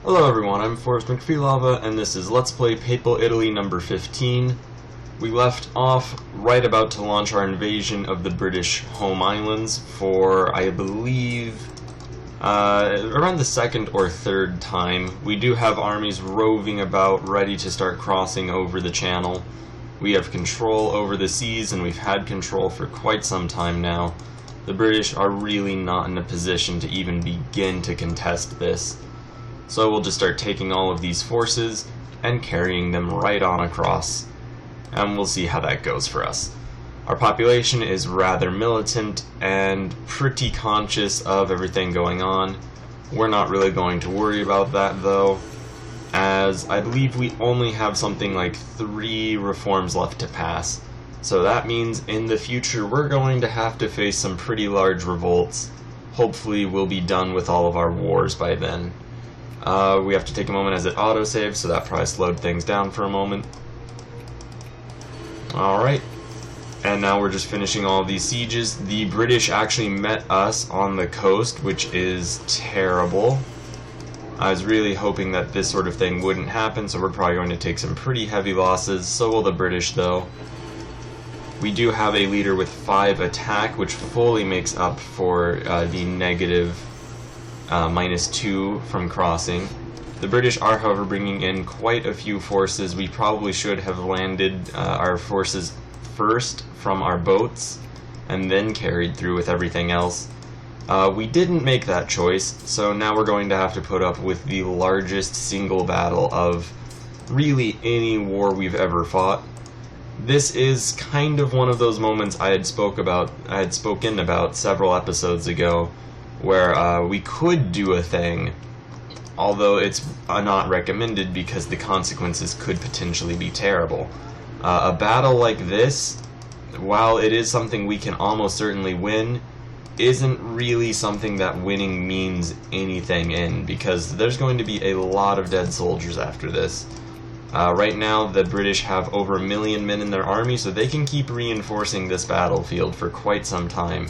Hello everyone, I'm Forrest McPheelava, and this is Let's Play Papal Italy number 15. We left off right about to launch our invasion of the British home islands for, I believe, around the second or third time. We do have armies roving about, ready to start crossing over the channel. We have control over the seas, and we've had control for quite some time now. The British are really not in a position to even begin to contest this. So we'll just start taking all of these forces and carrying them right on across. And we'll see how that goes for us. Our population is rather militant and pretty conscious of everything going on. We're not really going to worry about that though, as I believe we only have something like 3 reforms left to pass. So that means in the future we're going to have to face some pretty large revolts. Hopefully we'll be done with all of our wars by then. We have to take a moment as it autosaves, so that probably slowed things down for a moment. Alright, and now we're just finishing all of these sieges. The British actually met us on the coast, which is terrible. I was really hoping that this sort of thing wouldn't happen, so we're probably going to take some pretty heavy losses. So will the British, though. We do have a leader with 5 attack, which fully makes up for the negative -2 from crossing. The British are, however, bringing in quite a few forces. We probably should have landed our forces first from our boats and then carried through with everything else. We didn't make that choice, so now we're going to have to put up with the largest single battle of really any war we've ever fought. This is kind of one of those moments I had spoken about several episodes ago, where we could do a thing, although it's not recommended because the consequences could potentially be terrible. A battle like this, while it is something we can almost certainly win, isn't really something that winning means anything in, because there's going to be a lot of dead soldiers after this. Right now, the British have over 1 million men in their army, so they can keep reinforcing this battlefield for quite some time.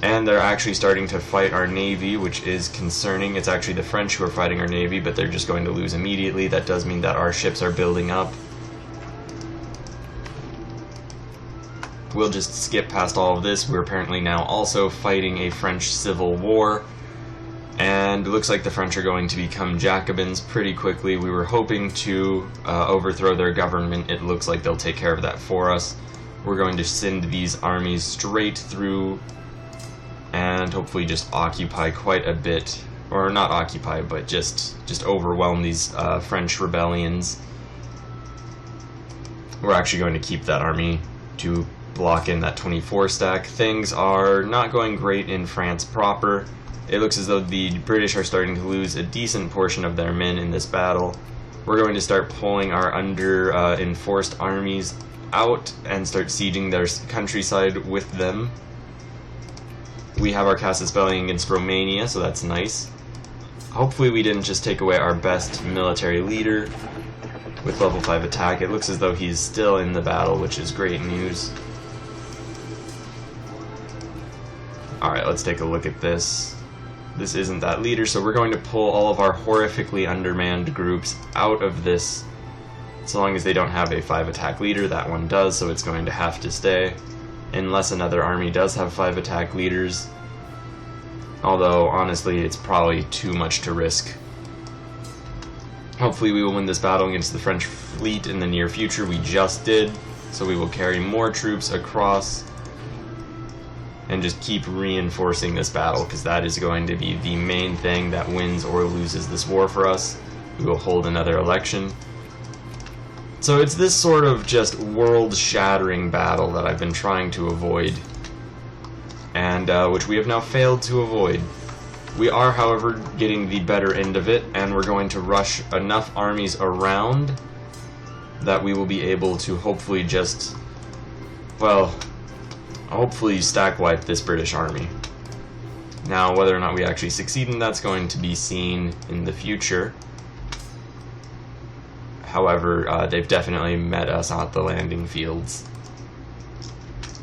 And they're actually starting to fight our navy, which is concerning. It's actually the French who are fighting our navy, but they're just going to lose immediately. That does mean that our ships are building up. We'll just skip past all of this. We're apparently now also fighting a French civil war. And it looks like the French are going to become Jacobins pretty quickly. We were hoping to overthrow their government. It looks like they'll take care of that for us. We're going to send these armies straight through and hopefully just occupy quite a bit, or not occupy, but just overwhelm these French rebellions. We're actually going to keep that army to block in that 24 stack. Things are not going great in France proper. It looks as though the British are starting to lose a decent portion of their men in this battle. We're going to start pulling our enforced armies out and start sieging their countryside with them. We have our Casus Belli against Romania, so that's nice. Hopefully we didn't just take away our best military leader with level 5 attack. It looks as though he's still in the battle, which is great news. Alright, let's take a look at this. This isn't that leader, so we're going to pull all of our horrifically undermanned groups out of this. So long as they don't have a 5 attack leader, that one does, so it's going to have to stay. Unless another army does have 5 attack leaders. Although, honestly, it's probably too much to risk. Hopefully we will win this battle against the French fleet in the near future. We just did. So we will carry more troops across and just keep reinforcing this battle, because that is going to be the main thing that wins or loses this war for us. We will hold another election. So it's this sort of just world-shattering battle that I've been trying to avoid, and which we have now failed to avoid. We are, however, getting the better end of it, and we're going to rush enough armies around that we will be able to hopefully just, well, hopefully stack wipe this British army. Now, whether or not we actually succeed in that's going to be seen in the future. However, they've definitely met us at the landing fields.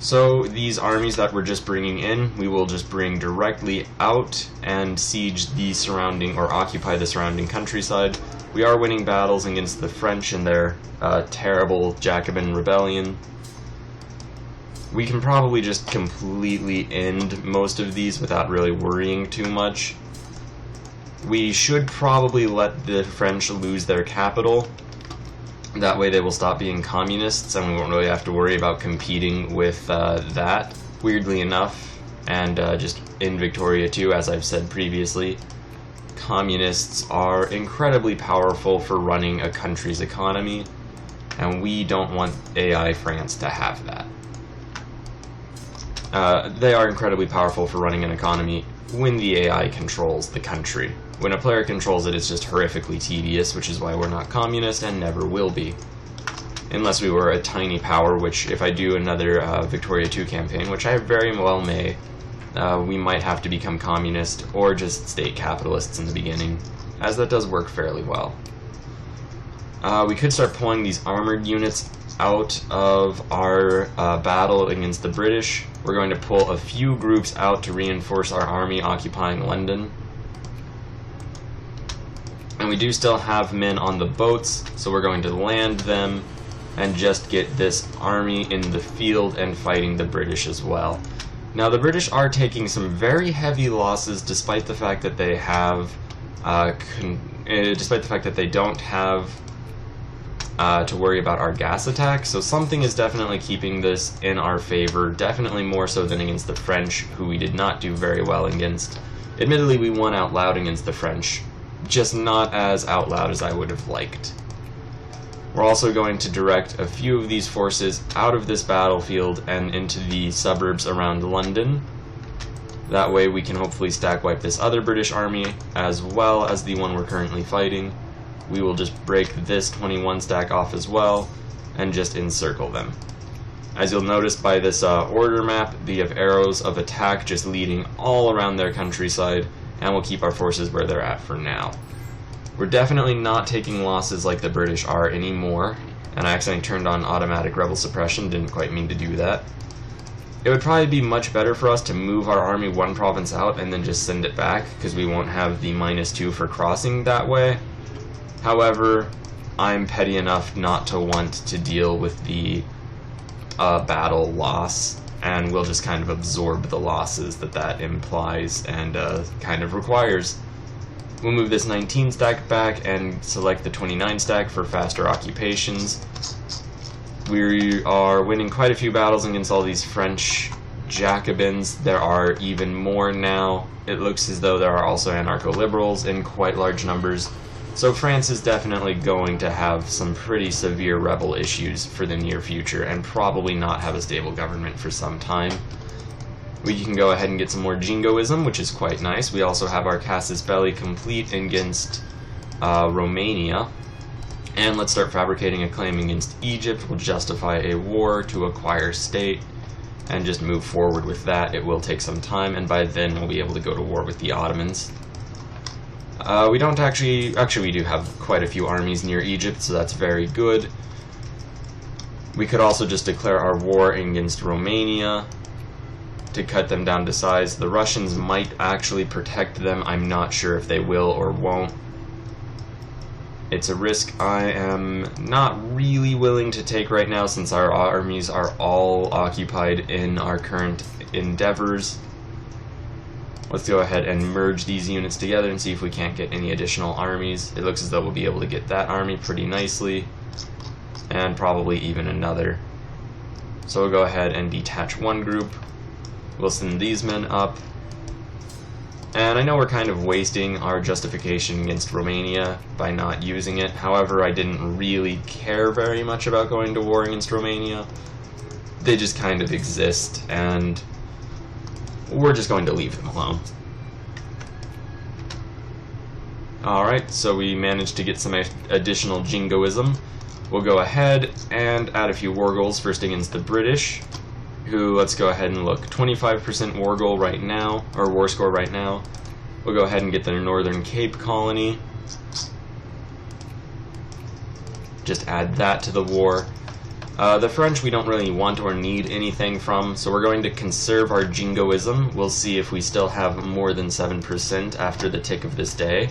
So these armies that we're just bringing in, we will just bring directly out and siege the surrounding, or occupy the surrounding countryside. We are winning battles against the French in their terrible Jacobin rebellion. We can probably just completely end most of these without really worrying too much. We should probably let the French lose their capital. That way they will stop being communists, and we won't really have to worry about competing with that, weirdly enough. And just in Victoria too, as I've said previously, communists are incredibly powerful for running a country's economy, and we don't want AI France to have that. They are incredibly powerful for running an economy when the AI controls the country. When a player controls it, it's just horrifically tedious, which is why we're not communist and never will be. Unless we were a tiny power, which if I do another Victoria 2 campaign, which I very well may, we might have to become communist or just state capitalists in the beginning, as that does work fairly well. We could start pulling these armored units out of our battle against the British. We're going to pull a few groups out to reinforce our army occupying London. And we do still have men on the boats, so we're going to land them and just get this army in the field and fighting the British as well. Now the British are taking some very heavy losses despite the fact that they have, despite the fact that they don't have to worry about our gas attack, so something is definitely keeping this in our favor, definitely more so than against the French, who we did not do very well against. Admittedly, we won out loud against the French, just not as out loud as I would have liked. We're also going to direct a few of these forces out of this battlefield and into the suburbs around London. That way we can hopefully stack wipe this other British army as well as the one we're currently fighting. We will just break this 21 stack off as well and just encircle them. As you'll notice by this order map, we have arrows of attack just leading all around their countryside, and we'll keep our forces where they're at for now. We're definitely not taking losses like the British are anymore, and I accidentally turned on automatic rebel suppression, didn't quite mean to do that. It would probably be much better for us to move our army one province out and then just send it back, because we won't have the -2 for crossing that way. However, I'm petty enough not to want to deal with the battle loss, and we'll just kind of absorb the losses that that implies and kind of requires. We'll move this 19 stack back and select the 29 stack for faster occupations. We are winning quite a few battles against all these French Jacobins. There are even more now. It looks as though there are also anarcho-liberals in quite large numbers. So France is definitely going to have some pretty severe rebel issues for the near future and probably not have a stable government for some time. We can go ahead and get some more jingoism, which is quite nice. We also have our casus belli complete against Romania. And let's start fabricating a claim against Egypt. We'll justify a war to acquire state and just move forward with that. It will take some time, and by then we'll be able to go to war with the Ottomans. We don't actually we do have quite a few armies near Egypt, so that's very good. We could also just declare our war against Romania to cut them down to size. The Russians might actually protect them. I'm not sure if they will or won't. It's a risk I am not really willing to take right now, since our armies are all occupied in our current endeavors. Let's go ahead and merge these units together and see if we can't get any additional armies. It looks as though we'll be able to get that army pretty nicely, and probably even another. So we'll go ahead and detach one group. We'll send these men up. And I know we're kind of wasting our justification against Romania by not using it. However, I didn't really care very much about going to war against Romania. They just kind of exist, and we're just going to leave them alone. Alright, so we managed to get some additional jingoism. We'll go ahead and add a few war goals, first against the British, who, let's go ahead and look, 25% war goal right now, or war score right now. We'll go ahead and get the Northern Cape colony. Just add that to the war. The French we don't really want or need anything from, so we're going to conserve our jingoism. We'll see if we still have more than 7% after the tick of this day.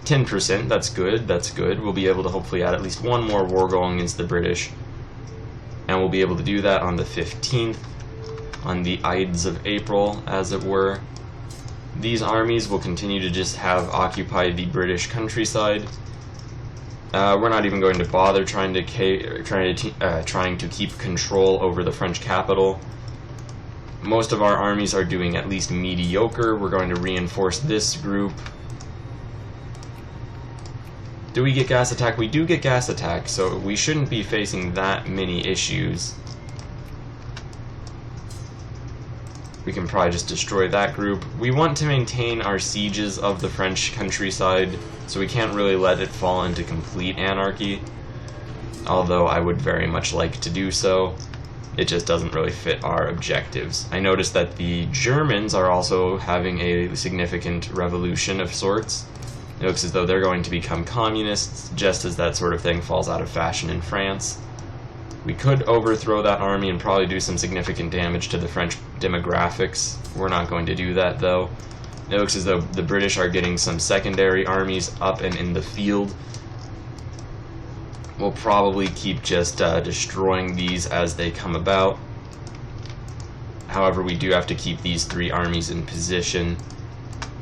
10%, that's good, that's good. We'll be able to hopefully add at least one more war going against the British. And we'll be able to do that on the 15th, on the Ides of April, as it were. These armies will continue to just have occupied the British countryside. We're not even going to bother trying to keep control over the French capital. Most of our armies are doing at least mediocre. We're going to reinforce this group. Do we get gas attack? We do get gas attack, so we shouldn't be facing that many issues. We can probably just destroy that group. We want to maintain our sieges of the French countryside, so we can't really let it fall into complete anarchy. Although I would very much like to do so. It just doesn't really fit our objectives. I noticed that the Germans are also having a significant revolution of sorts. It looks as though they're going to become communists, just as that sort of thing falls out of fashion in France. We could overthrow that army and probably do some significant damage to the French demographics. We're not going to do that, though. It looks as though the British are getting some secondary armies up and in the field. We'll probably keep just destroying these as they come about. However, we do have to keep these three armies in position.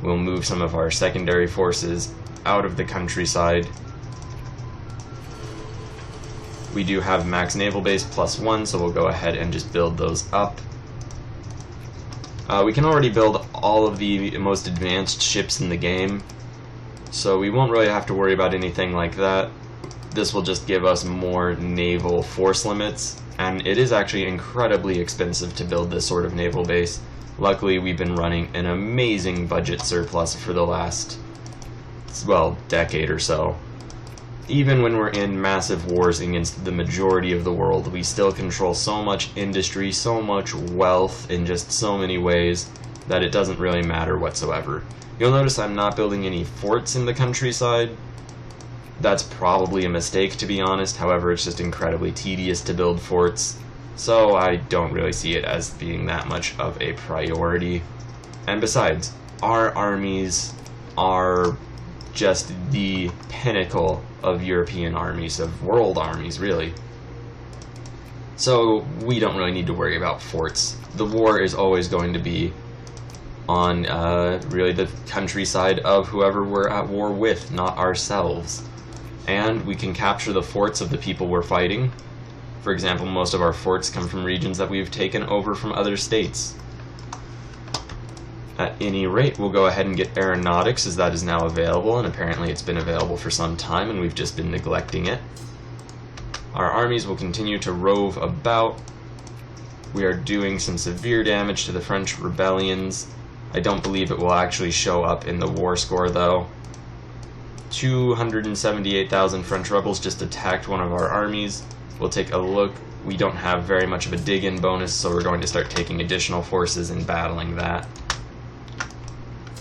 We'll move some of our secondary forces out of the countryside. We do have max naval base +1, so we'll go ahead and just build those up. We can already build all of the most advanced ships in the game, so we won't really have to worry about anything like that. This will just give us more naval force limits, and it is actually incredibly expensive to build this sort of naval base. Luckily, we've been running an amazing budget surplus for the last, well, decade or so. Even when we're in massive wars against the majority of the world, we still control so much industry, so much wealth in just so many ways that it doesn't really matter whatsoever. You'll notice I'm not building any forts in the countryside. That's probably a mistake, to be honest. However, it's just incredibly tedious to build forts, so I don't really see it as being that much of a priority. And besides, our armies are just the pinnacle of European armies, of world armies, really. So we don't really need to worry about forts. The war is always going to be on really the countryside of whoever we're at war with, not ourselves. And we can capture the forts of the people we're fighting. For example, most of our forts come from regions that we've taken over from other states. At any rate, we'll go ahead and get aeronautics, as that is now available, and apparently it's been available for some time and we've just been neglecting it. Our armies will continue to rove about. We are doing some severe damage to the French rebellions. I don't believe it will actually show up in the war score, though. 278,000 French rebels just attacked one of our armies. We'll take a look. We don't have very much of a dig-in bonus, so we're going to start taking additional forces and battling that.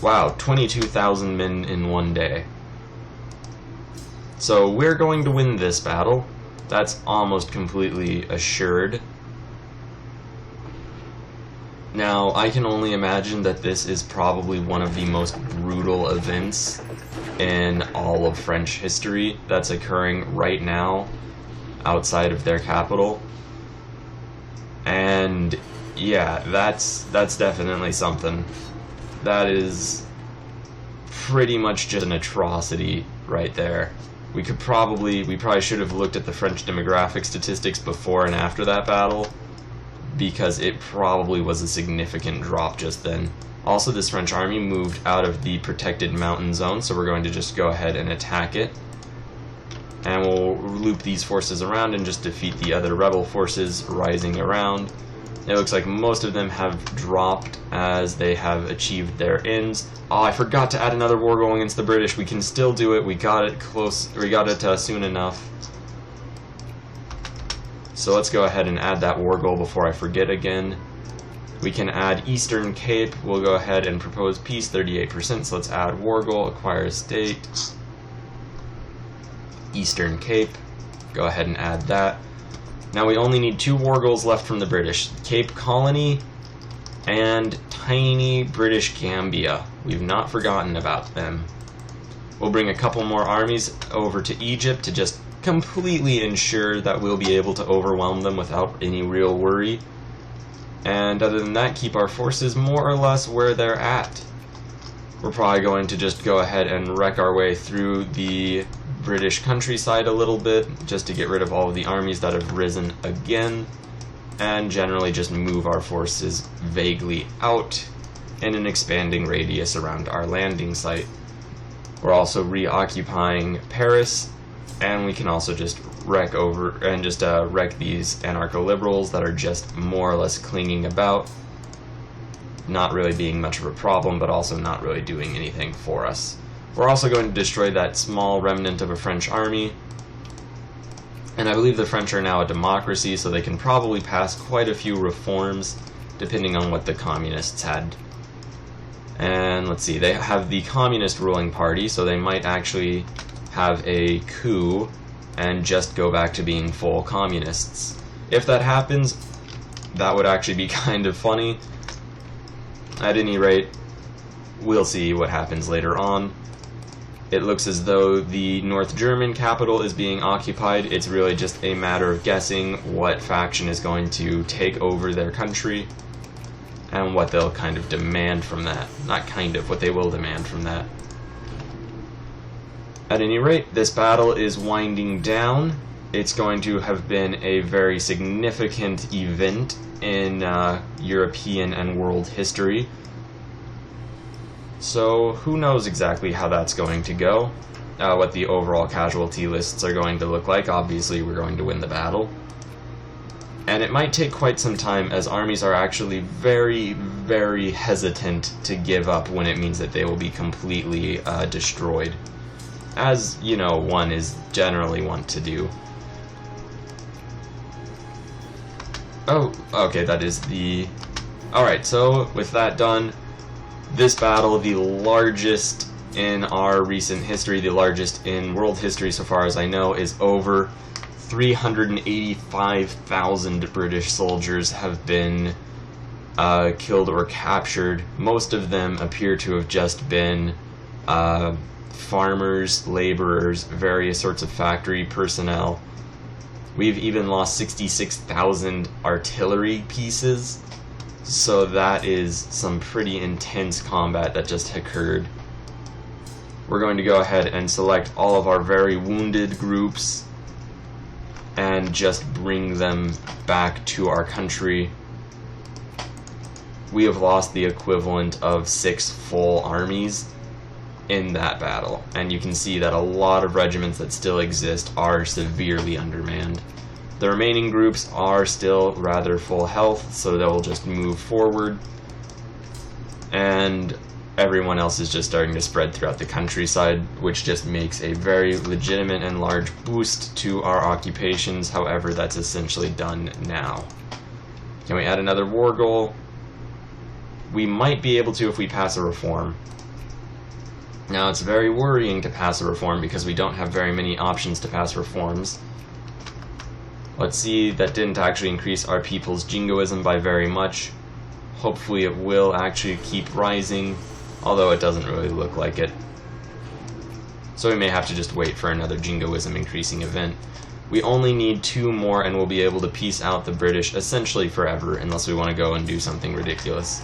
Wow, 22,000 men in one day. So we're going to win this battle. That's almost completely assured. Now, I can only imagine that this is probably one of the most brutal events in all of French history that's occurring right now outside of their capital. And yeah, that's definitely something. That is pretty much just an atrocity right there. We probably should have looked at the French demographic statistics before and after that battle, because it probably was a significant drop just then. Also, this French army moved out of the protected mountain zone, so we're going to just go ahead and attack it. And we'll loop these forces around and just defeat the other rebel forces rising around. It looks like most of them have dropped as they have achieved their ends. Oh, I forgot to add another war goal against the British. We can still do it. We got it close. We got it soon enough. So let's go ahead and add that war goal before I forget again. We can add Eastern Cape. We'll go ahead and propose peace, 38%. So let's add war goal, acquire state. Eastern Cape. Go ahead and add that. Now we only need 2 war goals left from the British. Cape Colony and tiny British Gambia. We've not forgotten about them. We'll bring a couple more armies over to Egypt to just completely ensure that we'll be able to overwhelm them without any real worry. And other than that, keep our forces more or less where they're at. We're probably going to just go ahead and wreck our way through the British countryside a little bit, just to get rid of all of the armies that have risen again, and generally just move our forces vaguely out in an expanding radius around our landing site. We're also reoccupying Paris, and we can also just wreck these anarcho-liberals that are just more or less clinging about, not really being much of a problem, but also not really doing anything for us. We're also going to destroy that small remnant of a French army, and I believe the French are now a democracy, so they can probably pass quite a few reforms, depending on what the communists had. And let's see, they have the communist ruling party, so they might actually have a coup and just go back to being full communists. If that happens, that would actually be kind of funny. At any rate, we'll see what happens later on. It looks as though the North German capital is being occupied. It's really just a matter of guessing what faction is going to take over their country and what they'll kind of demand from that. Not kind of, what they will demand from that. At any rate, this battle is winding down. It's going to have been a very significant event in European and world history. So who knows exactly how that's going to go, what the overall casualty lists are going to look like. Obviously we're going to win the battle. And it might take quite some time, as armies are actually very, very hesitant to give up when it means that they will be completely destroyed. As, you know, one is generally wont to do. Oh, okay, that is the... Alright, so with that done, this battle, the largest in our recent history, the largest in world history so far as I know, is over. 385,000 British soldiers have been killed or captured. Most of them appear to have just been farmers, laborers, various sorts of factory personnel. We've even lost 66,000 artillery pieces. So that is some pretty intense combat that just occurred. We're going to go ahead and select all of our very wounded groups and just bring them back to our country. We have lost the equivalent of 6 full armies in that battle, and you can see that a lot of regiments that still exist are severely undermanned. The remaining groups are still rather full health, so they'll just move forward, and everyone else is just starting to spread throughout the countryside, which just makes a very legitimate and large boost to our occupations. However, that's essentially done now. Can we add another war goal? We might be able to if we pass a reform. Now, it's very worrying to pass a reform because we don't have very many options to pass reforms. Let's see, that didn't actually increase our people's jingoism by very much. Hopefully it will actually keep rising, although it doesn't really look like it. So we may have to just wait for another jingoism increasing event. We only need 2 more and we'll be able to peace out the British essentially forever, unless we want to go and do something ridiculous.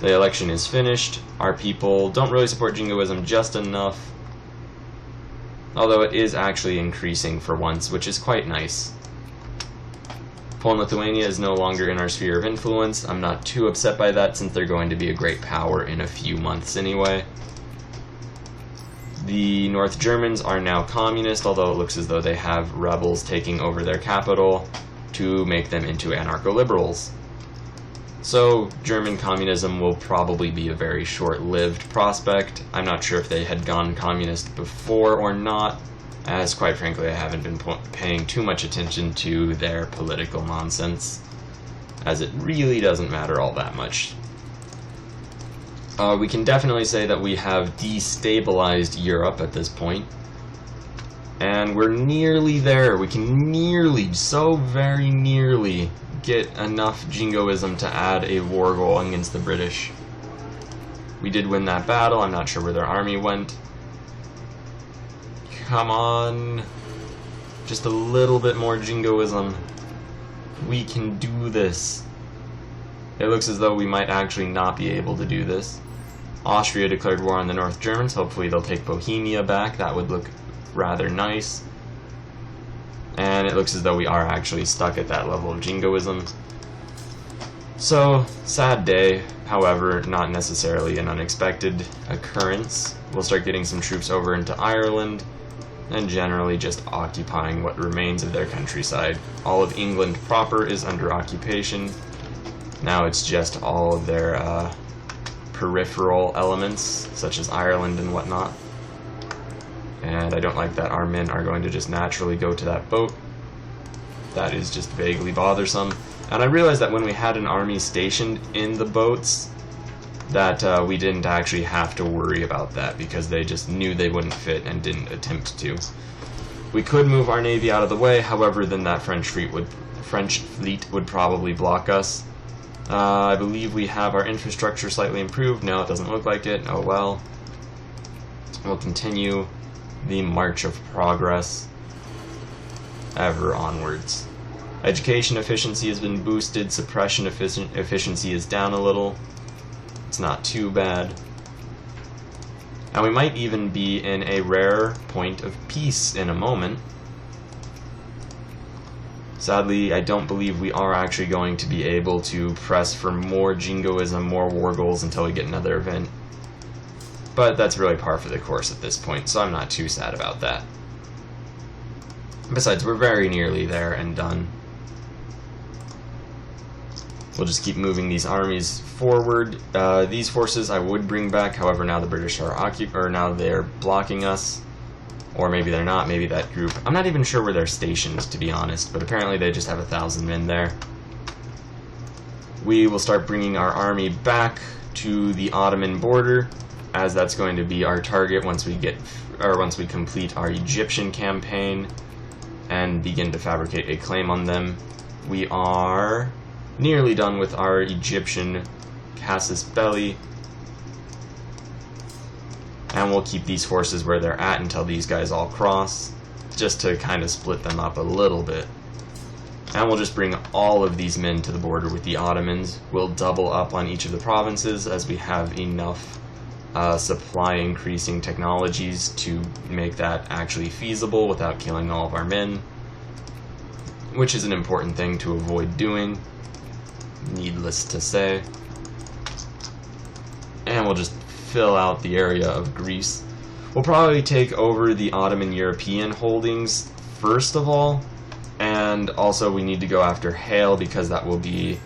The election is finished. Our people don't really support jingoism just enough, although it is actually increasing for once, which is quite nice. Poland and Lithuania is no longer in our sphere of influence. I'm not too upset by that, since they're going to be a great power in a few months anyway. The North Germans are now communist, although it looks as though they have rebels taking over their capital to make them into anarcho-liberals. So German communism will probably be a very short-lived prospect. I'm not sure if they had gone communist before or not, as quite frankly I haven't been paying too much attention to their political nonsense, as it really doesn't matter all that much. We can definitely say that we have destabilized Europe at this point. And we're nearly there. We can nearly, so very nearly, get enough jingoism to add a war goal against the British. We did win that battle. I'm not sure where their army went. Come on. Just a little bit more jingoism. We can do this. It looks as though we might actually not be able to do this. Austria declared war on the North Germans. Hopefully they'll take Bohemia back. That would look rather nice. And it looks as though we are actually stuck at that level of jingoism. So, sad day. However, not necessarily an unexpected occurrence. We'll start getting some troops over into Ireland, and generally just occupying what remains of their countryside. All of England proper is under occupation. Now it's just all of their peripheral elements, such as Ireland and whatnot. And I don't like that our men are going to just naturally go to that boat. That is just vaguely bothersome. And I realized that when we had an army stationed in the boats, that we didn't actually have to worry about that because they just knew they wouldn't fit and didn't attempt to. We could move our navy out of the way, however, then that French fleet would probably block us. I believe we have our infrastructure slightly improved. No, it doesn't look like it. Oh well. We'll continue the march of progress ever onwards. Education efficiency has been boosted. Suppression efficiency is down a little. It's not too bad. And we might even be in a rare point of peace in a moment. Sadly, I don't believe we are actually going to be able to press for more jingoism, more war goals until we get another event. But that's really par for the course at this point, so I'm not too sad about that. Besides, we're very nearly there and done. We'll just keep moving these armies forward. These forces I would bring back, however, now the British are now they're blocking us. Or maybe they're not, maybe that group. I'm not even sure where they're stationed, to be honest, but apparently they just have 1,000 men there. We will start bringing our army back to the Ottoman border, as that's going to be our target once we complete our Egyptian campaign and begin to fabricate a claim on them. We are nearly done with our Egyptian casus belli, and we'll keep these forces where they're at until these guys all cross, just to kind of split them up a little bit. And we'll just bring all of these men to the border with the Ottomans. We'll double up on each of the provinces as we have enough supply increasing technologies to make that actually feasible without killing all of our men, which is an important thing to avoid doing, needless to say. And we'll just fill out the area of Greece. We'll probably take over the Ottoman European holdings first of all, and also we need to go after Hale because that will be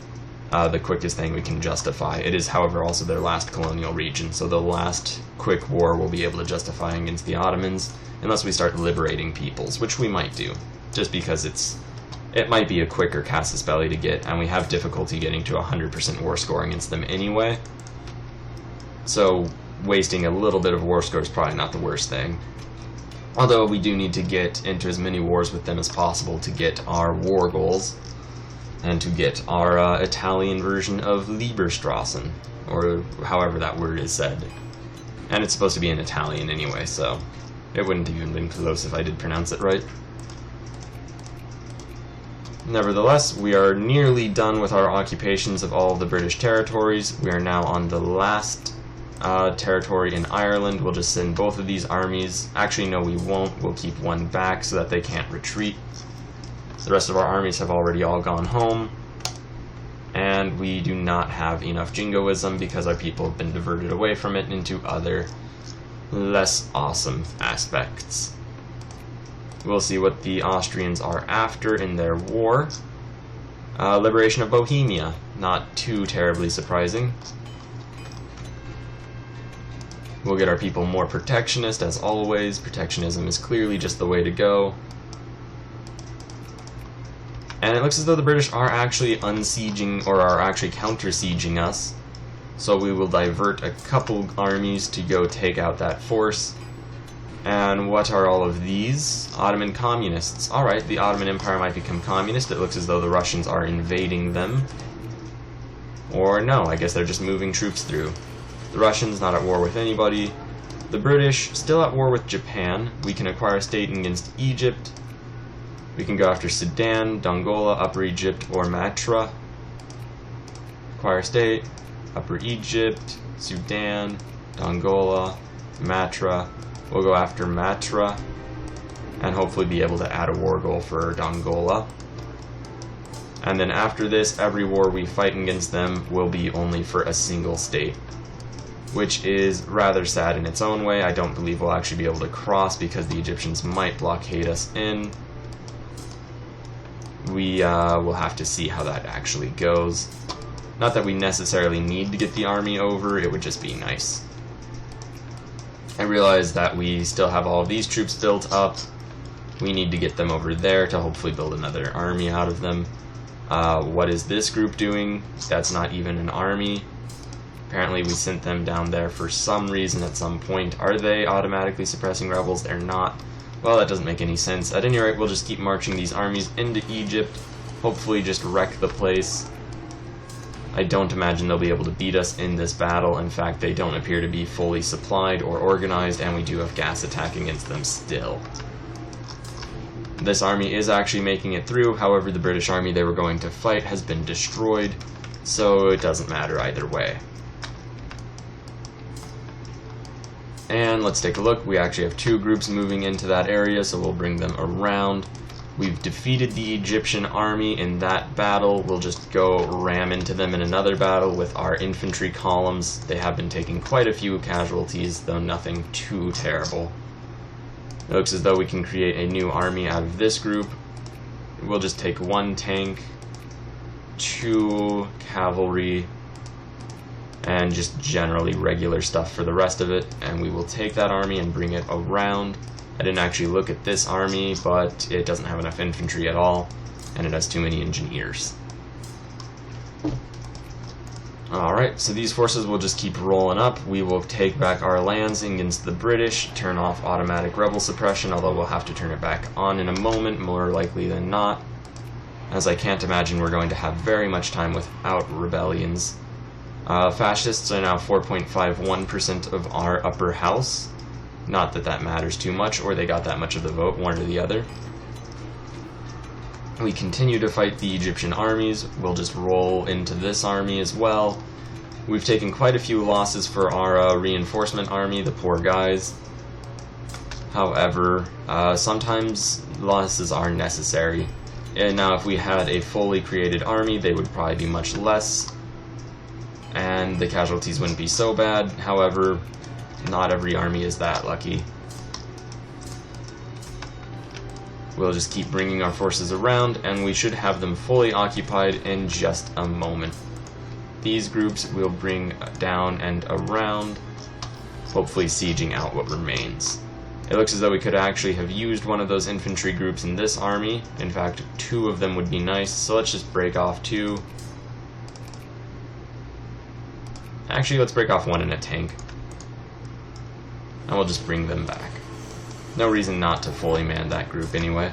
the quickest thing we can justify. It is, however, also their last colonial region, so the last quick war we'll be able to justify against the Ottomans, unless we start liberating peoples, which we might do, just because it might be a quicker casus belli to get, and we have difficulty getting to 100% war score against them anyway. So wasting a little bit of war score is probably not the worst thing. Although we do need to get into as many wars with them as possible to get our war goals, and to get our Italian version of Lieberstrassen, or however that word is said. And it's supposed to be in Italian anyway, so it wouldn't have even been close if I did pronounce it right. Nevertheless, we are nearly done with our occupations of all of the British territories. We are now on the last territory in Ireland. We'll just send both of these armies. Actually, no, we won't. We'll keep one back so that they can't retreat. The rest of our armies have already all gone home. And we do not have enough jingoism because our people have been diverted away from it into other less awesome aspects. We'll see what the Austrians are after in their war. Liberation of Bohemia. Not too terribly surprising. We'll get our people more protectionist, as always. Protectionism is clearly just the way to go. And it looks as though the British are actually unsieging, or are actually counter-sieging us. So we will divert a couple armies to go take out that force. And what are all of these? Ottoman communists. Alright, the Ottoman Empire might become communist. It looks as though the Russians are invading them. Or no, I guess they're just moving troops through. The Russians not at war with anybody. The British still at war with Japan. We can acquire a state against Egypt. We can go after Sudan, Dongola, Upper Egypt, or Matra. Acquire state, Upper Egypt, Sudan, Dongola, Matra. We'll go after Matra and hopefully be able to add a war goal for Dongola. And then after this, every war we fight against them will be only for a single state, which is rather sad in its own way. I don't believe we'll actually be able to cross because the Egyptians might blockade us in. We will have to see how that actually goes. Not that we necessarily need to get the army over, it would just be nice. I realize that we still have all of these troops built up. We need to get them over there to hopefully build another army out of them. What is this group doing? That's not even an army. Apparently we sent them down there for some reason at some point. Are they automatically suppressing rebels? They're not. Well, that doesn't make any sense. At any rate, we'll just keep marching these armies into Egypt. Hopefully just wreck the place. I don't imagine they'll be able to beat us in this battle. In fact, they don't appear to be fully supplied or organized, and we do have gas attack against them still. This army is actually making it through. However, the British army they were going to fight has been destroyed, so it doesn't matter either way. And let's take a look. We actually have two groups moving into that area, so we'll bring them around. We've defeated the Egyptian army in that battle. We'll just go ram into them in another battle with our infantry columns. They have been taking quite a few casualties, though nothing too terrible. It looks as though we can create a new army out of this group. We'll just take one tank, 2 cavalry, and just generally regular stuff for the rest of it, and we will take that army and bring it around. I didn't actually look at this army, but it doesn't have enough infantry at all, and it has too many engineers. Alright, so these forces will just keep rolling up. We will take back our lands against the British, turn off automatic rebel suppression, although we'll have to turn it back on in a moment, more likely than not, as I can't imagine we're going to have very much time without rebellions. Fascists are now 4.51% of our upper house. Not that that matters too much, or they got that much of the vote, one or the other. We continue to fight the Egyptian armies. We'll just roll into this army as well. We've taken quite a few losses for our reinforcement army, the poor guys. However, sometimes losses are necessary. And now if we had a fully created army, they would probably be much less, and the casualties wouldn't be so bad. However, not every army is that lucky. We'll just keep bringing our forces around, and we should have them fully occupied in just a moment. These groups will bring down and around, hopefully sieging out what remains. It looks as though we could actually have used one of those infantry groups in this army. In fact, 2 of them would be nice, so let's just break off 2. Actually, let's break off 1 in a tank. And we'll just bring them back. No reason not to fully man that group anyway.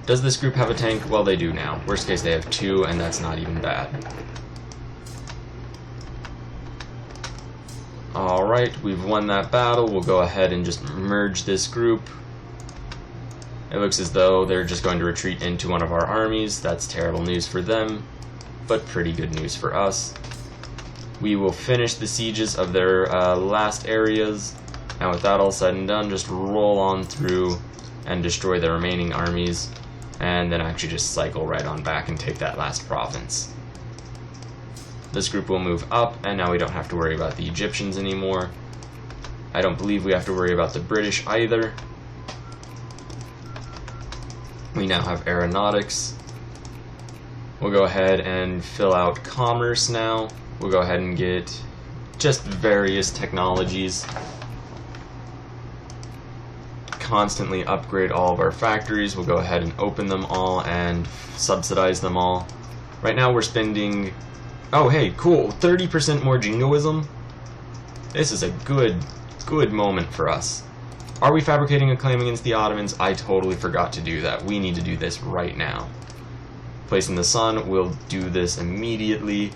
Does this group have a tank? Well, they do now. Worst case, they have 2, and that's not even bad. Alright, we've won that battle. We'll go ahead and just merge this group. It looks as though they're just going to retreat into one of our armies. That's terrible news for them, but pretty good news for us. We will finish the sieges of their last areas, and with that all said and done, just roll on through and destroy the remaining armies, and then actually just cycle right on back and take that last province. This group will move up, and now we don't have to worry about the Egyptians anymore. I don't believe we have to worry about the British either. We now have aeronautics. We'll go ahead and fill out commerce now. We'll go ahead and get just various technologies. Constantly upgrade all of our factories. We'll go ahead and open them all and subsidize them all. Right now we're spending... Oh, hey, cool. 30% more jingoism. This is a good moment for us. Are we fabricating a claim against the Ottomans? I totally forgot to do that. We need to do this right now. Placing the sun, we'll do this immediately.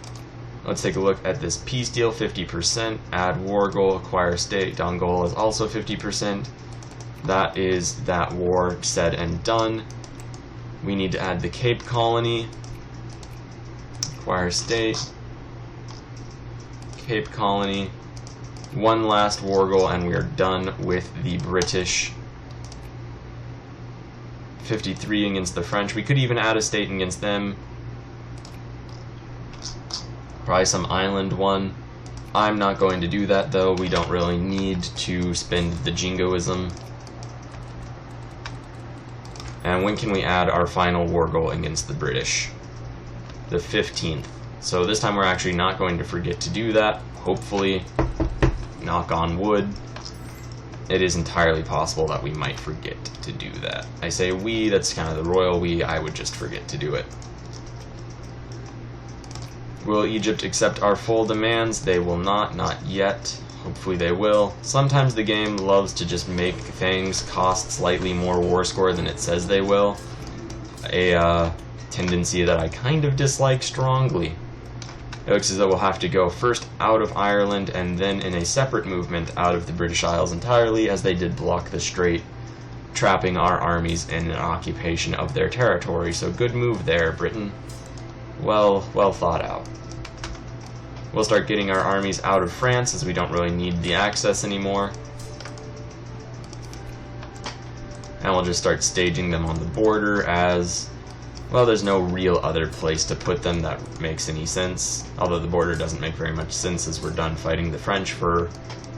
Let's take a look at this peace deal, 50%. Add war goal, acquire state. Dongola is also 50%. That is that war said and done. We need to add the Cape Colony. Acquire state. Cape Colony. One last war goal and we are done with the British. 53 against the French. We could even add a state against them. Probably some island one. I'm not going to do that though. We don't really need to spend the jingoism. And when can we add our final war goal against the British? The 15th. So this time we're actually not going to forget to do that. Hopefully, knock on wood. It is entirely possible that we might forget to do that. I say we, that's kind of the royal we, I would just forget to do it. Will Egypt accept our full demands? They will not yet. Hopefully they will. Sometimes the game loves to just make things cost slightly more war score than it says they will. A tendency that I kind of dislike strongly. It looks as though we'll have to go first out of Ireland and then in a separate movement out of the British Isles entirely, as they did block the strait, trapping our armies in an occupation of their territory. So good move there, Britain. Well thought out. We'll start getting our armies out of France as we don't really need the access anymore. And we'll just start staging them on the border as, well, there's no real other place to put them that makes any sense. Although the border doesn't make very much sense as we're done fighting the French for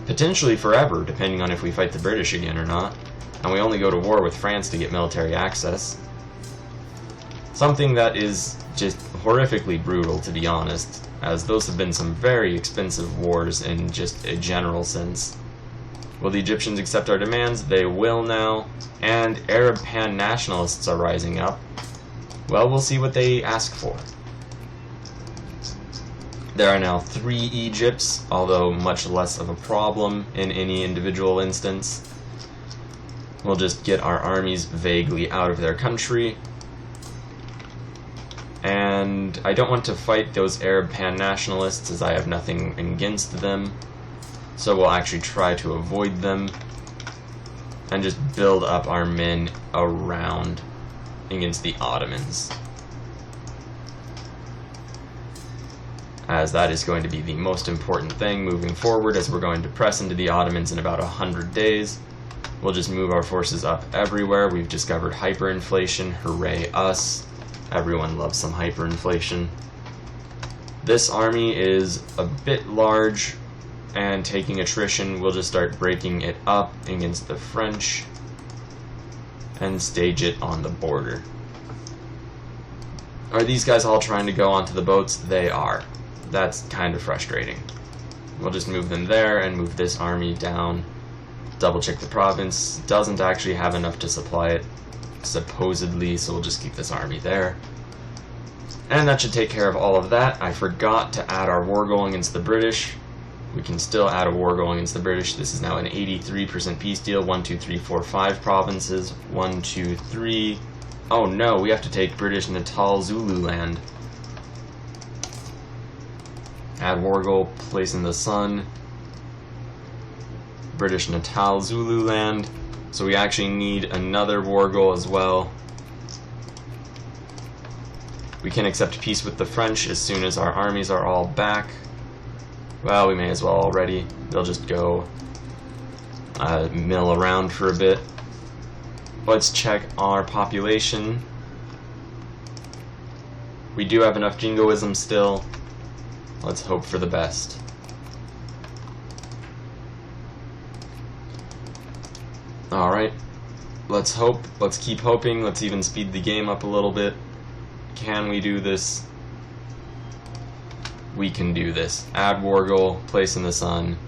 potentially forever, depending on if we fight the British again or not. And we only go to war with France to get military access. Something that is just horrifically brutal, to be honest, as those have been some very expensive wars in just a general sense. Will the Egyptians accept our demands? They will now. And Arab pan-nationalists are rising up. Well, we'll see what they ask for. There are now 3 Egypts, although much less of a problem in any individual instance. We'll just get our armies vaguely out of their country. And I don't want to fight those Arab pan-nationalists as I have nothing against them. So we'll actually try to avoid them and just build up our men around against the Ottomans, as that is going to be the most important thing moving forward, as we're going to press into the Ottomans in about 100 days. We'll just move our forces up everywhere. We've discovered hyperinflation. Hooray us. Everyone loves some hyperinflation. This army is a bit large, and taking attrition, we'll just start breaking it up against the French and stage it on the border. Are these guys all trying to go onto the boats? They are. That's kind of frustrating. We'll just move them there and move this army down. Double check the province. Doesn't actually have enough to supply it, supposedly, so we'll just keep this army there. And that should take care of all of that. I forgot to add our war goal against the British. We can still add a war goal against the British. This is now an 83% peace deal. 1, 2, 3, 4, 5 provinces. 1, 2, 3. Oh no, we have to take British Natal Zululand. Add war goal, place in the sun. British Natal Zululand. So we actually need another war goal as well. We can accept peace with the French as soon as our armies are all back. Well, we may as well already. They'll just go mill around for a bit. Let's check our population. We do have enough jingoism still. Let's hope for the best. Alright, let's hope, let's keep hoping, let's even speed the game up a little bit. Can we do this? We can do this. Add war goal, place in the sun,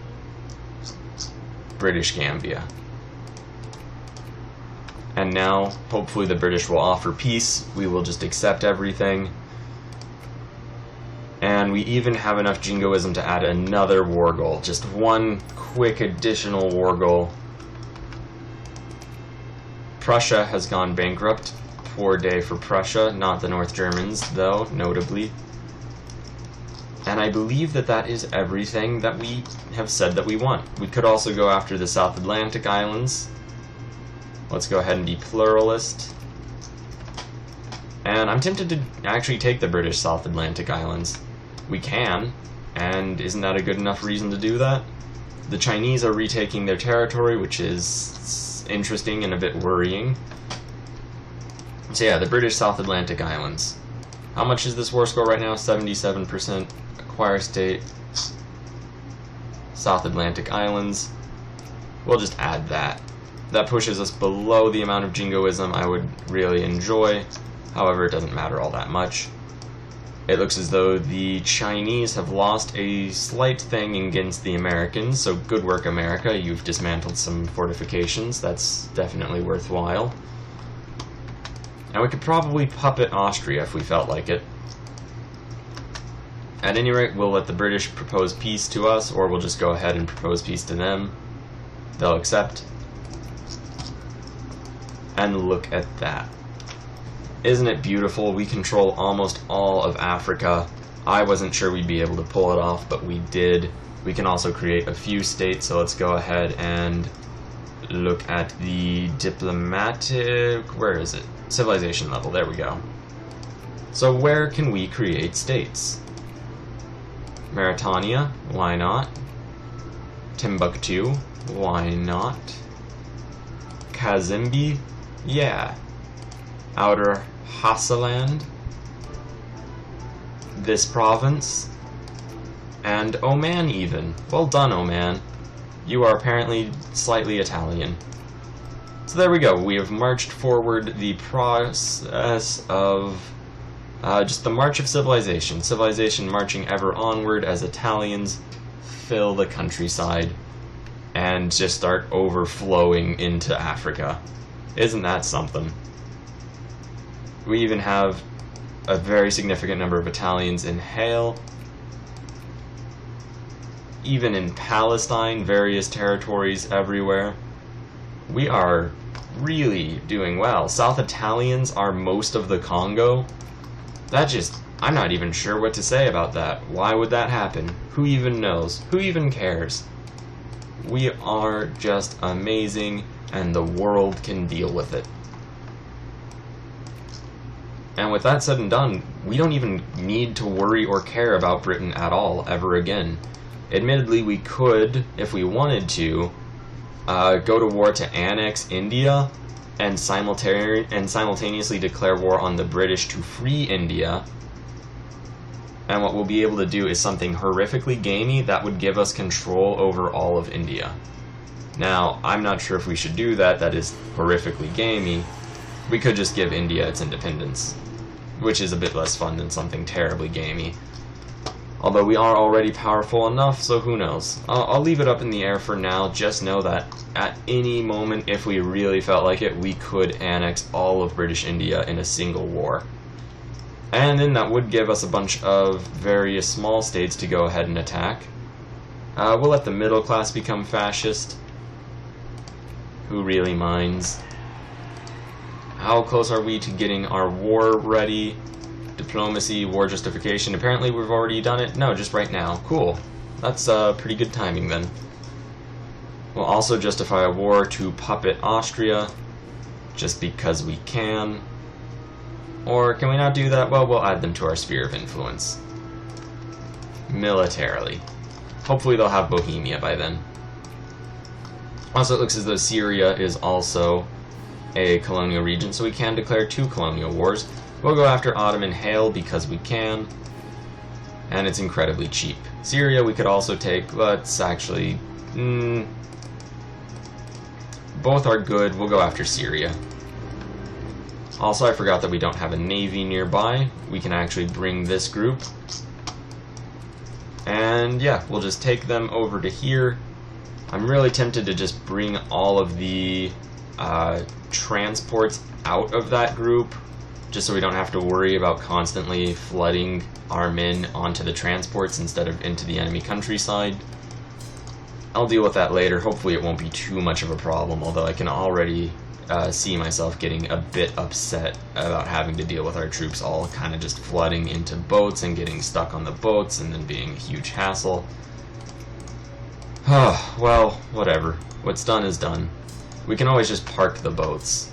British Gambia. And now, hopefully the British will offer peace. We will just accept everything. And And we even have enough jingoism to add another war goal. Just one quick additional war goal. Prussia has gone bankrupt. Poor day for Prussia, not the North Germans, though, notably. And I believe that that is everything that we have said that we want. We could also go after the South Atlantic Islands. Let's go ahead and be pluralist. And I'm tempted to actually take the British South Atlantic Islands. We can, and isn't that a good enough reason to do that? The Chinese are retaking their territory, which is interesting and a bit worrying. So yeah, the British South Atlantic Islands. How much is this war score right now? 77%. Acquire state. South Atlantic Islands. We'll just add that. That pushes us below the amount of jingoism I would really enjoy. However, it doesn't matter all that much. It looks as though the Chinese have lost a slight thing against the Americans, so good work, America. You've dismantled some fortifications. That's definitely worthwhile. And we could probably puppet Austria if we felt like it. At any rate, we'll let the British propose peace to us, or we'll just go ahead and propose peace to them. They'll accept. And look at that. Isn't it beautiful? We control almost all of Africa. I wasn't sure we'd be able to pull it off, but we did. We can also create a few states, so let's go ahead and look at the diplomatic... where is it? Civilization level, there we go. So where can we create states? Mauritania, why not? Timbuktu, why not? Kazimbi, yeah. Outer Hassaland, this province, and Oman even. Well done, Oman. You are apparently slightly Italian. So there we go. We have marched forward the process of just the march of civilization. Civilization marching ever onward as Italians fill the countryside and just start overflowing into Africa. Isn't that something? We even have a very significant number of Italians in Hale. Even in Palestine, various territories everywhere. We are really doing well. South Italians are most of the Congo. That just... I'm not even sure what to say about that. Why would that happen? Who even knows? Who even cares? We are just amazing, and the world can deal with it. And with that said and done, we don't even need to worry or care about Britain at all, ever again. Admittedly, we could, if we wanted to, go to war to annex India and simultaneously declare war on the British to free India. And what we'll be able to do is something horrifically gamey that would give us control over all of India. Now, I'm not sure if we should do that. That is horrifically gamey. We could just give India its independence, which is a bit less fun than something terribly gamey. Although we are already powerful enough, so who knows. I'll leave it up in the air for now. Just know that at any moment, if we really felt like it, we could annex all of British India in a single war. And then that would give us a bunch of various small states to go ahead and attack. We'll let the middle class become fascist. Who really minds? How close are we to getting our war ready? Diplomacy, war justification. Apparently we've already done it. No, just right now. Cool. That's pretty good timing then. We'll also justify a war to puppet Austria, just because we can. Or can we not do that? Well, we'll add them to our sphere of influence. Militarily. Hopefully they'll have Bohemia by then. Also, it looks as though Syria is also a colonial region, so we can declare 2 colonial wars. We'll go after Ottoman Hale because we can, and it's incredibly cheap. Syria we could also take. Let's actually... both are good. We'll go after Syria. Also, I forgot that we don't have a navy nearby. We can actually bring this group. And yeah, we'll just take them over to here. I'm really tempted to just bring all of the transports out of that group, just so we don't have to worry about constantly flooding our men onto the transports instead of into the enemy countryside. I'll deal with that later. Hopefully it won't be too much of a problem, although I can already see myself getting a bit upset about having to deal with our troops all kind of just flooding into boats and getting stuck on the boats and then being a huge hassle. Well, whatever. What's done is done. We can always just park the boats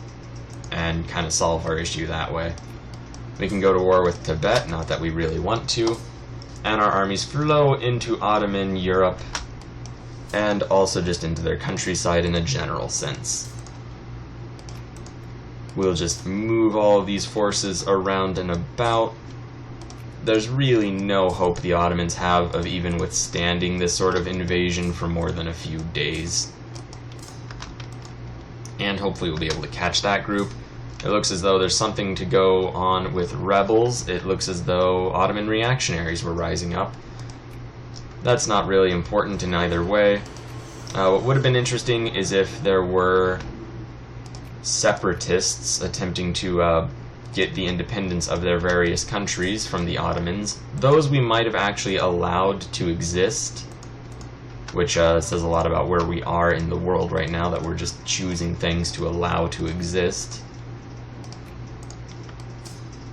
and kind of solve our issue that way. We can go to war with Tibet, not that we really want to, and our armies flow into Ottoman Europe and also just into their countryside in a general sense. We'll just move all of these forces around and about. There's really no hope the Ottomans have of even withstanding this sort of invasion for more than a few days. And hopefully we'll be able to catch that group. It looks as though there's something to go on with rebels. It looks as though Ottoman reactionaries were rising up. That's not really important in either way. What would have been interesting is if there were separatists attempting to get the independence of their various countries from the Ottomans. Those we might have actually allowed to exist, which says a lot about where we are in the world right now, that we're just choosing things to allow to exist.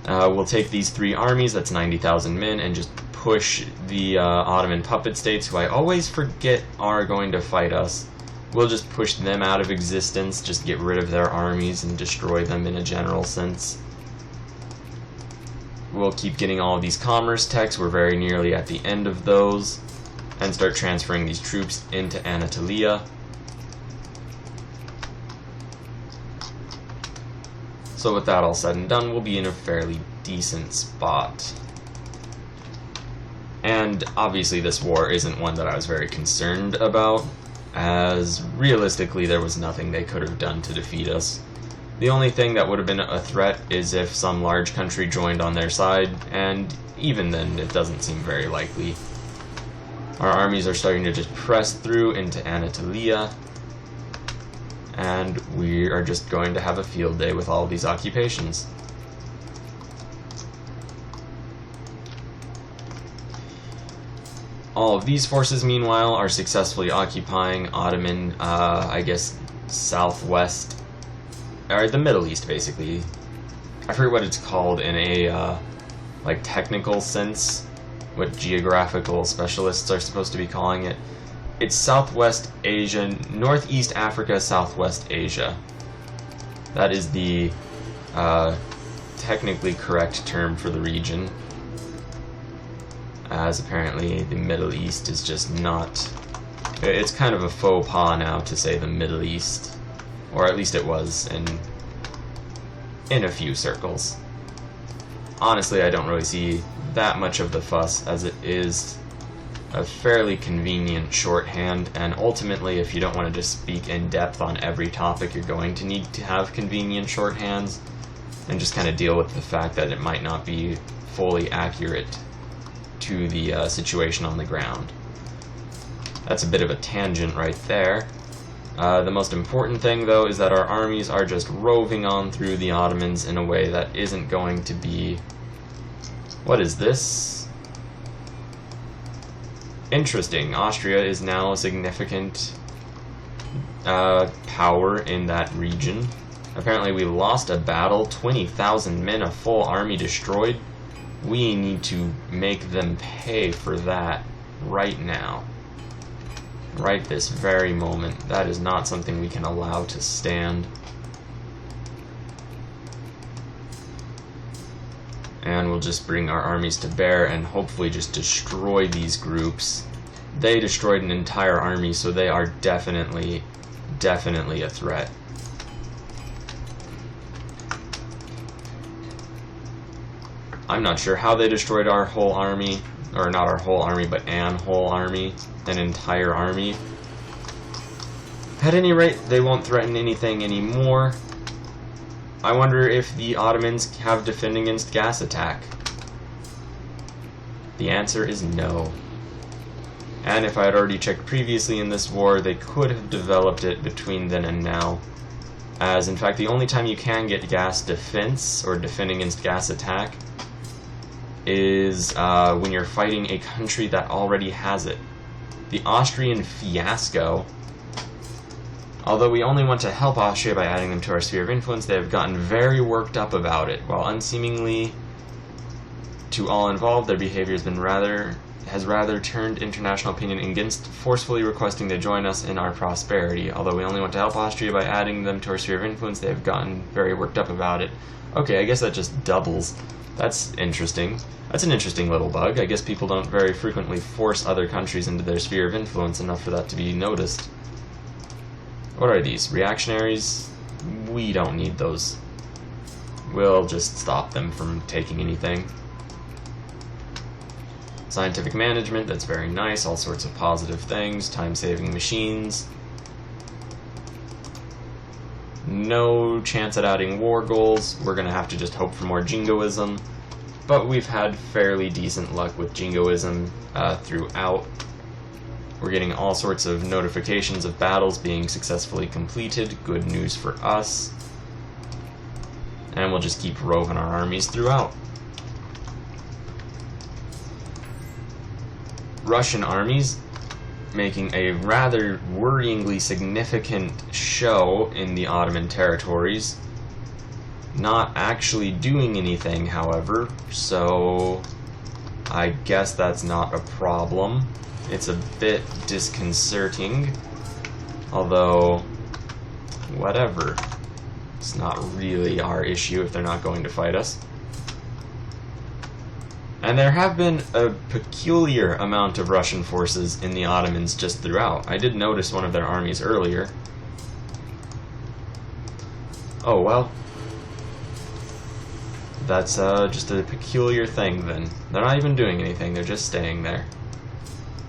We'll take these 3 armies, that's 90,000 men, and just push the Ottoman puppet states, who I always forget are going to fight us. We'll just push them out of existence, just get rid of their armies and destroy them in a general sense. We'll keep getting all of these commerce techs, we're very nearly at the end of those, and start transferring these troops into Anatolia. So with that all said and done, we'll be in a fairly decent spot. And obviously this war isn't one that I was very concerned about, as realistically there was nothing they could have done to defeat us. The only thing that would have been a threat is if some large country joined on their side, and even then it doesn't seem very likely. Our armies are starting to just press through into Anatolia, and we are just going to have a field day with all of these occupations. All of these forces, meanwhile, are successfully occupying Ottoman, I guess, southwest, or the Middle East, basically. I forget what it's called in a, like, technical sense, what geographical specialists are supposed to be calling it. It's Southwest Asia, Northeast Africa, Southwest Asia. That is the technically correct term for the region, as apparently the Middle East is just not... It's kind of a faux pas now to say the Middle East, or at least it was in a few circles. Honestly, I don't really see that much of the fuss, as it is a fairly convenient shorthand, and ultimately if you don't want to just speak in depth on every topic, you're going to need to have convenient shorthands, and just kind of deal with the fact that it might not be fully accurate to the situation on the ground. That's a bit of a tangent right there. The most important thing, though, is that our armies are just roving on through the Ottomans in a way that isn't going to be... What is this? Interesting. Austria is now a significant power in that region. Apparently we lost a battle, 20,000 men, a full army destroyed. We need to make them pay for that right now. Right this very moment. That is not something we can allow to stand. And we'll just bring our armies to bear and hopefully just destroy these groups. They destroyed an entire army, so they are definitely a threat. I'm not sure how they destroyed our whole army, or not our whole army, but an whole army, an entire army. At any rate, they won't threaten anything anymore. I wonder if the Ottomans have defend against gas attack. The answer is no. And if I had already checked previously in this war, they could have developed it between then and now. As, in fact, the only time you can get gas defense, or defend against gas attack, is when you're fighting a country that already has it. The Austrian fiasco. Although we only want to help Austria by adding them to our sphere of influence, they have gotten very worked up about it. While unseemingly to all involved, their behavior has rather turned international opinion against forcefully requesting they join us in our prosperity. Although we only want to help Austria by adding them to our sphere of influence, they have gotten very worked up about it. Okay, I guess that just doubles. That's interesting. That's an interesting little bug. I guess people don't very frequently force other countries into their sphere of influence enough for that to be noticed. What are these? Reactionaries? We don't need those. We'll just stop them from taking anything. Scientific management, that's very nice. All sorts of positive things. Time-saving machines. No chance at adding war goals. We're going to have to just hope for more jingoism. But we've had fairly decent luck with jingoism throughout. We're getting all sorts of notifications of battles being successfully completed. Good news for us. And we'll just keep roving our armies throughout. Russian armies making a rather worryingly significant show in the Ottoman territories. Not actually doing anything, however, so I guess that's not a problem. It's a bit disconcerting, although, whatever. It's not really our issue if they're not going to fight us. And there have been a peculiar amount of Russian forces in the Ottomans just throughout. I did notice one of their armies earlier. Oh, well. That's just a peculiar thing, then. They're not even doing anything, they're just staying there.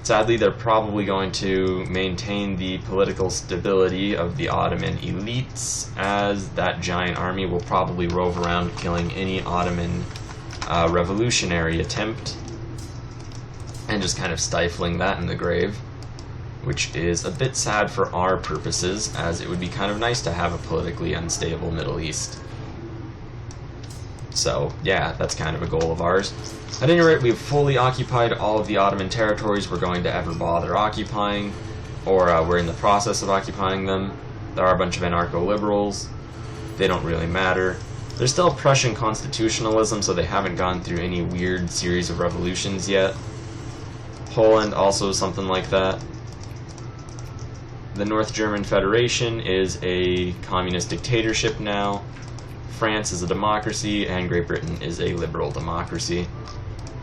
Sadly, they're probably going to maintain the political stability of the Ottoman elites, as that giant army will probably rove around killing any Ottoman revolutionary attempt, and just kind of stifling that in the grave, which is a bit sad for our purposes, as it would be kind of nice to have a politically unstable Middle East. So, yeah, that's kind of a goal of ours. At any rate, we've fully occupied all of the Ottoman territories we're going to ever bother occupying, or we're in the process of occupying them. There are a bunch of anarcho-liberals. They don't really matter. There's still Prussian constitutionalism, so they haven't gone through any weird series of revolutions yet. Poland, also something like that. The North German Federation is a communist dictatorship now. France is a democracy, and Great Britain is a liberal democracy.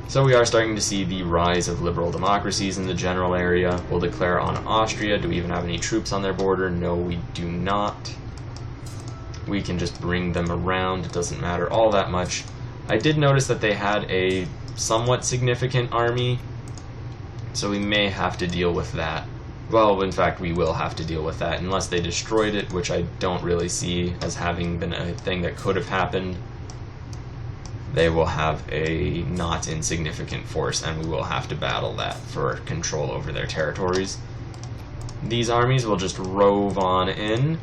So we are starting to see the rise of liberal democracies in the general area. We'll declare on Austria. Do we even have any troops on their border? No, we do not. We can just bring them around. It doesn't matter all that much. I did notice that they had a somewhat significant army, so we may have to deal with that. Well, in fact, we will have to deal with that, unless they destroyed it, which I don't really see as having been a thing that could have happened. They will have a not insignificant force, and we will have to battle that for control over their territories. These armies will just rove on in,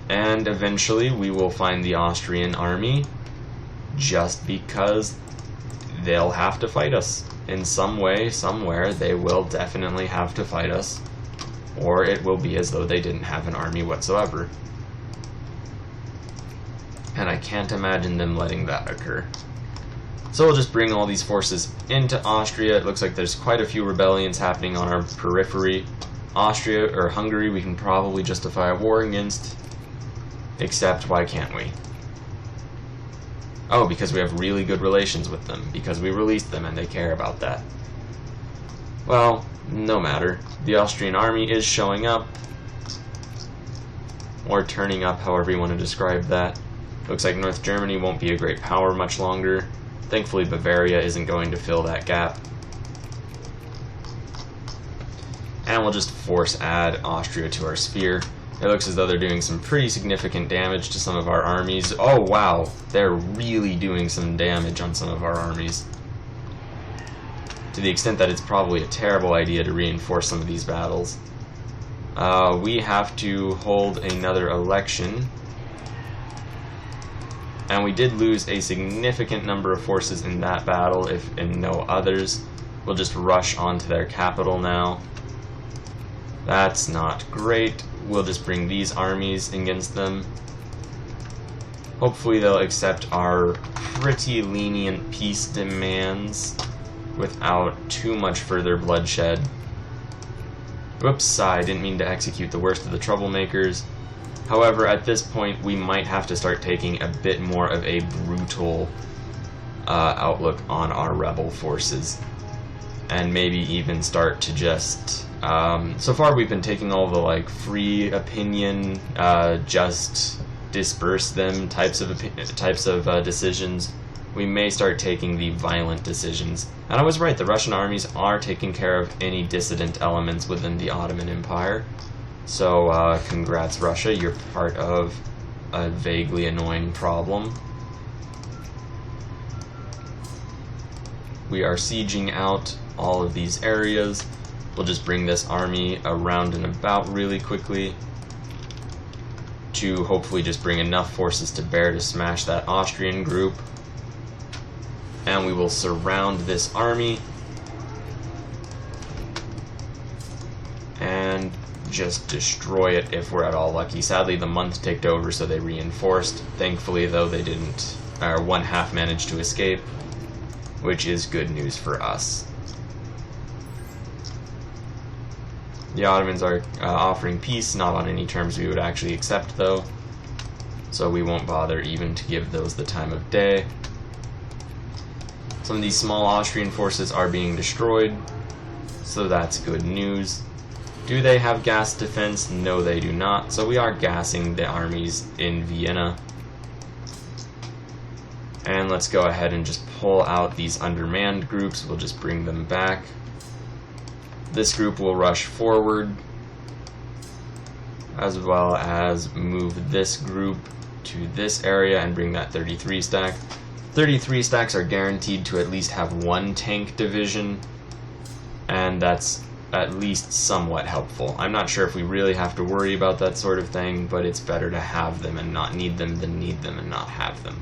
and eventually we will find the Austrian army, just because they'll have to fight us. In some way, somewhere, they will definitely have to fight us, or it will be as though they didn't have an army whatsoever. And I can't imagine them letting that occur. So we'll just bring all these forces into Austria. It looks like there's quite a few rebellions happening on our periphery. Austria, or Hungary, we can probably justify a war against, except why can't we? Oh, because we have really good relations with them, because we released them and they care about that. Well, no matter. The Austrian army is showing up, or turning up, however you want to describe that. Looks like North Germany won't be a great power much longer. Thankfully, Bavaria isn't going to fill that gap. And we'll just force add Austria to our sphere. It looks as though they're doing some pretty significant damage to some of our armies. Oh, wow. They're really doing some damage on some of our armies. To the extent that it's probably a terrible idea to reinforce some of these battles. We have to hold another election. And we did lose a significant number of forces in that battle, if in no others. We'll just rush onto their capital now. That's not great. We'll just bring these armies against them. Hopefully they'll accept our pretty lenient peace demands without too much further bloodshed. Whoops, I didn't mean to execute the worst of the troublemakers. However, at this point, we might have to start taking a bit more of a brutal outlook on our rebel forces. And maybe even start to just... so far we've been taking all the like free opinion, just disperse them types of decisions. We may start taking the violent decisions. And I was right, the Russian armies are taking care of any dissident elements within the Ottoman Empire. So, congrats Russia, you're part of a vaguely annoying problem. We are sieging out all of these areas. We'll just bring this army around and about really quickly to hopefully just bring enough forces to bear to smash that Austrian group. And we will surround this army and just destroy it if we're at all lucky. Sadly, the month ticked over, so they reinforced. Thankfully, though, they didn't, or one half managed to escape, which is good news for us. The Ottomans are offering peace, not on any terms we would actually accept, though, so we won't bother even to give those the time of day. Some of these small Austrian forces are being destroyed, so that's good news. Do they have gas defense? No, they do not, so we are gassing the armies in Vienna. And let's go ahead and just pull out these undermanned groups. We'll just bring them back. This group will rush forward, as well as move this group to this area and bring that 33 stack. 33 stacks are guaranteed to at least have one tank division, and that's at least somewhat helpful. I'm not sure if we really have to worry about that sort of thing, but it's better to have them and not need them than need them and not have them.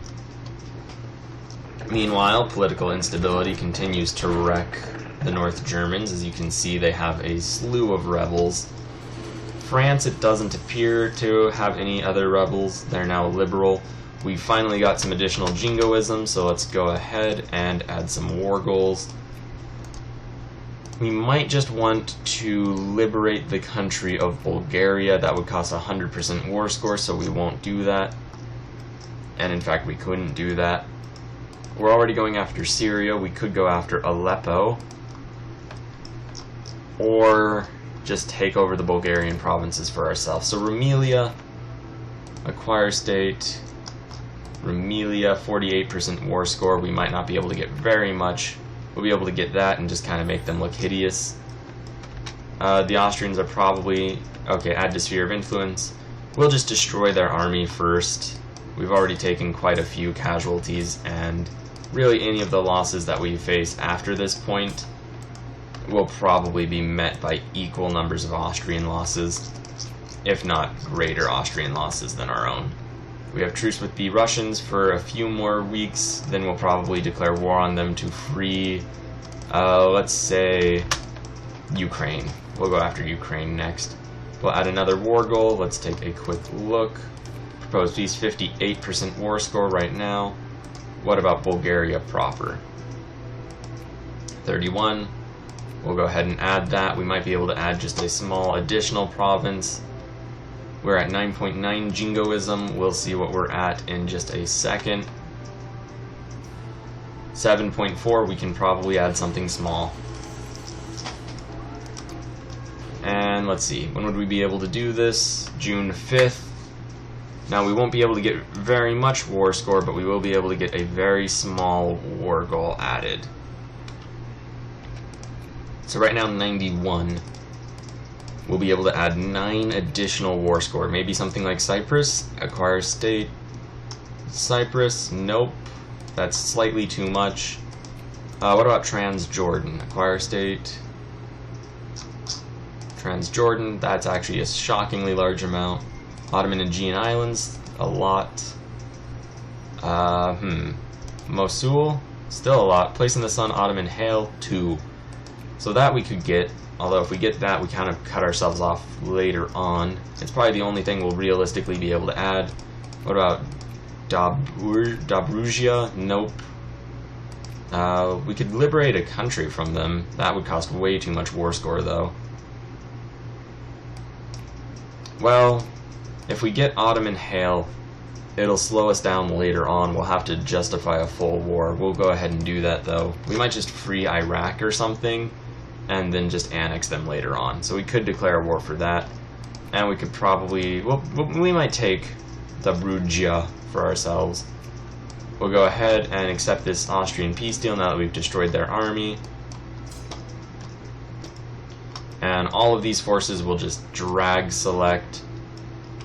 Meanwhile, political instability continues to wreck the North Germans. As you can see, they have a slew of rebels. France, it doesn't appear to have any other rebels. They're now liberal. We finally got some additional jingoism, so let's go ahead and add some war goals. We might just want to liberate the country of Bulgaria. That would cost 100% war score, so we won't do that. And in fact, we couldn't do that. We're already going after Syria. We could go after Aleppo, or just take over the Bulgarian provinces for ourselves. So Rumelia, acquire state. Rumelia, 48% war score. We might not be able to get very much. We'll be able to get that and just kind of make them look hideous. The Austrians are probably... Okay, add to sphere of influence. We'll just destroy their army first. We've already taken quite a few casualties, and really any of the losses that we face after this point will probably be met by equal numbers of Austrian losses, if not greater Austrian losses than our own. We have truce with the Russians for a few more weeks, then we'll probably declare war on them to free, let's say, Ukraine. We'll go after Ukraine next. We'll add another war goal. Let's take a quick look. Proposed peace, 58% war score right now. What about Bulgaria proper? 31. We'll go ahead and add that. We might be able to add just a small additional province. We're at 9.9 jingoism. We'll see what we're at in just a second. 7.4, we can probably add something small. And let's see, when would we be able to do this? June 5th. Now we won't be able to get very much war score, but we will be able to get a very small war goal added. So right now 91. We'll be able to add 9 additional war score. Maybe something like Cyprus. Acquire state. Cyprus, nope. That's slightly too much. What about Transjordan? Acquire state. Transjordan, that's actually a shockingly large amount. Ottoman Aegean Islands, a lot. Mosul, still a lot. Place in the Sun, Ottoman Hail, 2. So that we could get, although if we get that, we kind of cut ourselves off later on. It's probably the only thing we'll realistically be able to add. What about Dobruja? Nope. We could liberate a country from them. That would cost way too much war score, though. Well, if we get Ottoman Hail, it'll slow us down later on. We'll have to justify a full war. We'll go ahead and do that, though. We might just free Iraq or something, and then just annex them later on. So we could declare a war for that. And we could probably... well, we might take Dobruja for ourselves. We'll go ahead and accept this Austrian peace deal now that we've destroyed their army. And all of these forces will just drag select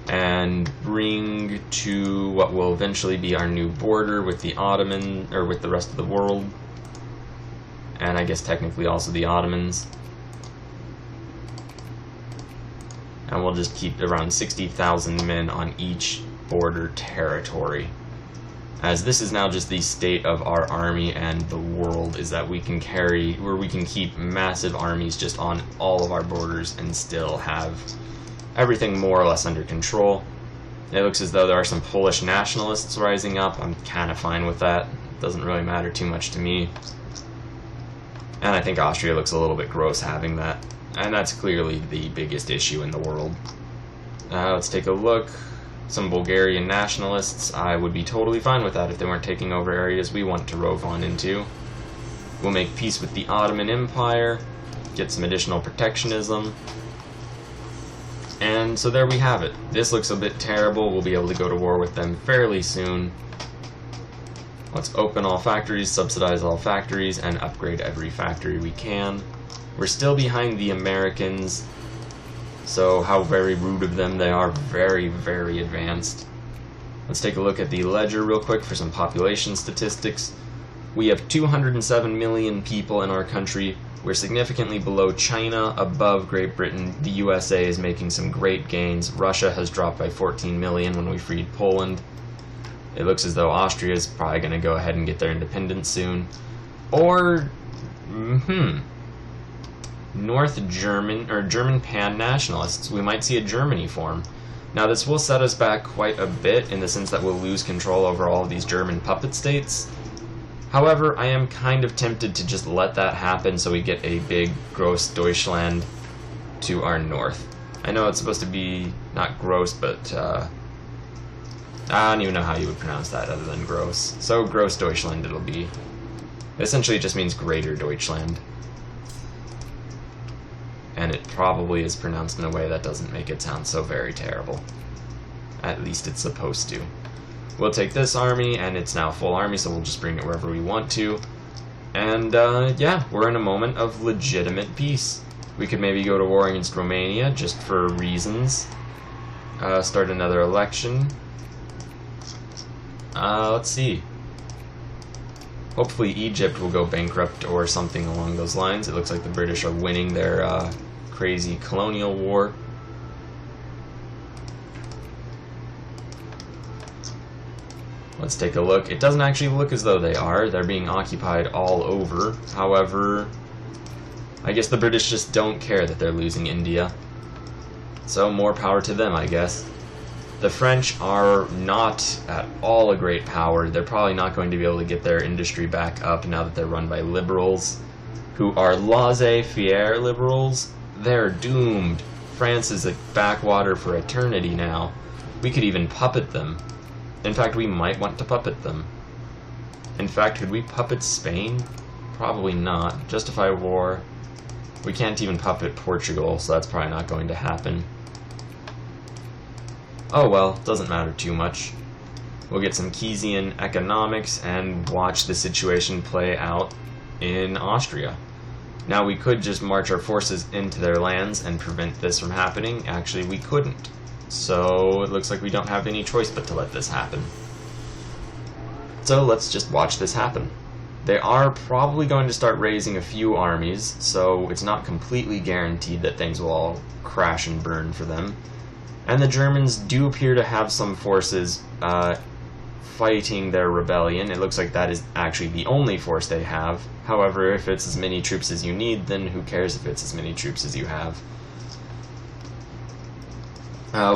and bring to what will eventually be our new border with the Ottoman, or with the rest of the world. And I guess technically also the Ottomans. And we'll just keep around 60,000 men on each border territory. As this is now just the state of our army and the world, is that we can carry, where we can keep massive armies just on all of our borders and still have everything more or less under control. It looks as though there are some Polish nationalists rising up. I'm kind of fine with that. It doesn't really matter too much to me. And I think Austria looks a little bit gross having that. And that's clearly the biggest issue in the world. Let's take a look. Some Bulgarian nationalists. I would be totally fine with that if they weren't taking over areas we want to rove on into. We'll make peace with the Ottoman Empire, get some additional protectionism. And so there we have it. This looks a bit terrible. We'll be able to go to war with them fairly soon. Let's open all factories, subsidize all factories, and upgrade every factory we can. We're still behind the Americans, so how very rude of them. They are very, very advanced. Let's take a look at the ledger real quick for some population statistics. We have 207 million people in our country. We're significantly below China, above Great Britain. The USA is making some great gains. Russia has dropped by 14 million when we freed Poland. It looks as though Austria is probably going to go ahead and get their independence soon. Or, North German, or German pan-nationalists. We might see a Germany form. Now this will set us back quite a bit in the sense that we'll lose control over all of these German puppet states. However, I am kind of tempted to just let that happen so we get a big gross Deutschland to our north. I know it's supposed to be not gross, but I don't even know how you would pronounce that other than gross. So gross Deutschland it'll be. Essentially it just means greater Deutschland. And it probably is pronounced in a way that doesn't make it sound so very terrible. At least it's supposed to. We'll take this army, and it's now a full army, so we'll just bring it wherever we want to. And, yeah, we're in a moment of legitimate peace. We could maybe go to war against Romania, just for reasons. Start another election. Let's see. Hopefully Egypt will go bankrupt or something along those lines. It looks like the British are winning their, crazy colonial war. Let's take a look. It doesn't actually look as though they are. They're being occupied all over. However, I guess the British just don't care that they're losing India. So more power to them, I guess. The French are not at all a great power. They're probably not going to be able to get their industry back up now that they're run by liberals, who are laissez-faire liberals. They're doomed. France is a backwater for eternity now. We could even puppet them. In fact, we might want to puppet them. In fact, could we puppet Spain? Probably not. Justify war. We can't even puppet Portugal, so that's probably not going to happen. Oh well, doesn't matter too much. We'll get some Keynesian economics and watch the situation play out in Austria. Now we could just march our forces into their lands and prevent this from happening. Actually, we couldn't. So it looks like we don't have any choice but to let this happen. So let's just watch this happen. They are probably going to start raising a few armies, so it's not completely guaranteed that things will all crash and burn for them. And the Germans do appear to have some forces fighting their rebellion. It looks like that is actually the only force they have. However, if it's as many troops as you need, then who cares if it's as many troops as you have.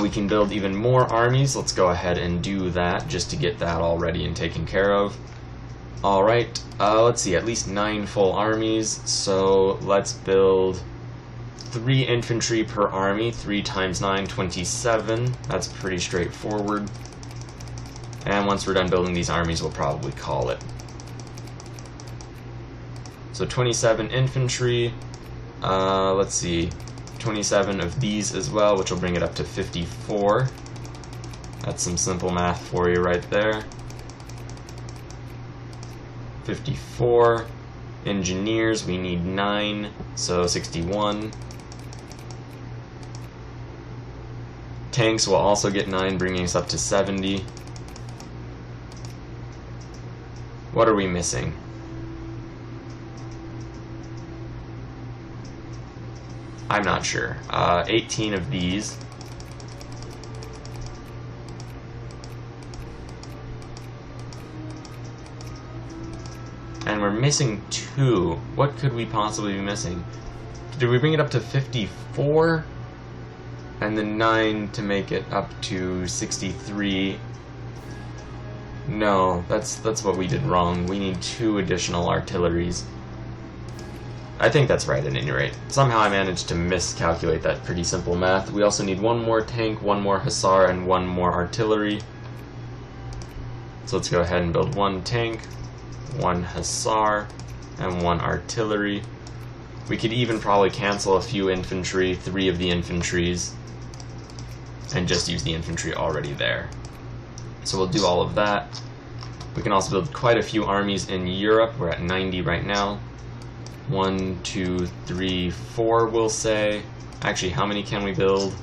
We can build even more armies. Let's go ahead and do that just to get that all ready and taken care of. Alright, let's see, at least 9 full armies, so let's build 3 infantry per army. 3 times 9, 27. That's pretty straightforward. And once we're done building these armies, we'll probably call it. So 27 infantry, let's see, 27 of these as well, which will bring it up to 54. That's some simple math for you right there. 54. Engineers, we need 9, so 61. Tanks will also get 9, bringing us up to 70. What are we missing? I'm not sure. 18 of these. And we're missing 2. What could we possibly be missing? Did we bring it up to 54? And then 9 to make it up to 63. No, that's what we did wrong. We need 2 additional artilleries. I think that's right at any rate. Somehow I managed to miscalculate that pretty simple math. We also need 1 more tank, 1 more hussar, and 1 more artillery. So let's go ahead and build 1 tank, 1 hussar, and 1 artillery. We could even probably cancel a few infantry, 3 of the infantries, and just use the infantry already there. So we'll do all of that. We can also build quite a few armies in Europe. We're at 90 right now. 1, 2, 3, 4, we'll say. Actually, how many can we build?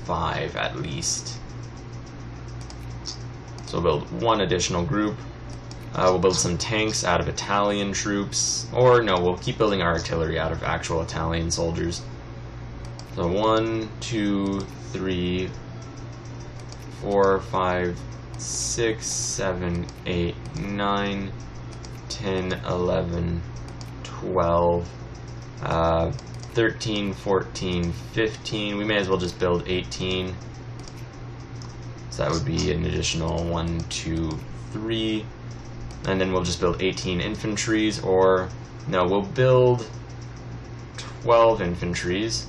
5 at least. So we'll build 1 additional group. We'll build some tanks out of Italian troops. Or no, we'll keep building our artillery out of actual Italian soldiers. So 1, 2, 3, 4, 5, 6, 7, 8, 9, 10, 11, 12, 13, 14, 15. We may as well just build 18. So that would be an additional 1, 2, 3. And then we'll just build 18 infantries, or no, we'll build 12 infantries.